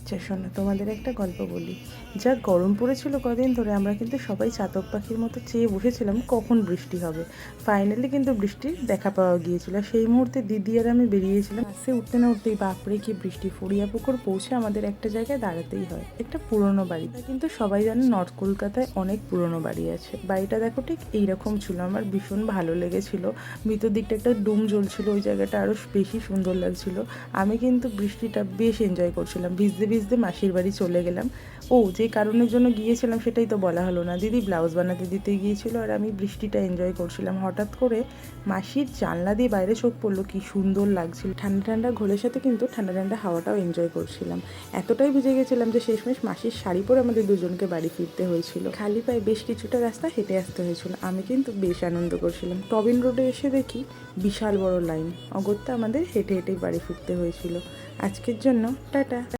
আচ্ছা শোনো, তোমাদের একটা গল্প বলি। যা গরম পড়েছিল কদিন ধরে, আমরা কিন্তু সবাই চাতক পাখির মতো চেয়ে বসেছিলাম কখন বৃষ্টি হবে। ফাইনালি কিন্তু বৃষ্টির দেখা পাওয়া গিয়েছিল। সেই মুহূর্তে দিদি আর আমি বেরিয়েছিলাম। বাসে উঠতে না উঠতেই বাপরে কি বৃষ্টি! ফড়িয়াপুকুর পৌঁছে আমাদের একটা জায়গায় দাঁড়াতেই হয়, একটা পুরনো বাড়ি। কিন্তু সবাই জানে নর্থ কলকাতায় অনেক পুরনো বাড়ি আছে। বাড়িটা দেখো ঠিক এইরকম ছিল, আমার ভীষণ ভালো লেগেছিল। ভিতর দিকটা একটা ডুম জ্বলছিল, ওই জায়গাটা আরও বেশি সুন্দর লাগছিল। আমি কিন্তু বৃষ্টিটা বেশ এনজয় করছিলাম। ভিজতে ভিজতে মাসির বাড়ি চলে গেলাম। যে কারণের জন্য গিয়েছিলাম সেটাই তো বলা হলো না। দিদি ব্লাউজ বানাতে দিতে গিয়েছিল আর আমি বৃষ্টিটা এনজয় করছিলাম। হঠাৎ করে মাসির জানলা দিয়ে বাইরে চোখ পড়লো, কি সুন্দর লাগছিল। ঠান্ডা ঠান্ডা ঘোলের সাথে কিন্তু ঠান্ডা ঠান্ডা হাওয়াটাও এনজয় করছিলাম। এতটাই ভিজে গেছিলাম যে শেষমেশ মাসির শাড়ি পরে আমাদের দুজনকে বাড়ি ফিরতে হয়েছিল। খালি পায়ে বেশ কিছুটা রাস্তা হেঁটে আসতে হয়েছিল। আমি কিন্তু বেশ আনন্দ করছিলাম। টবিন রোডে এসে দেখি বিশাল বড় লাইন। অগত্যা আমাদের হেঁটে হেঁটেই বাড়ি ফিরতে হয়েছিল। আজকের জন্য টাটা।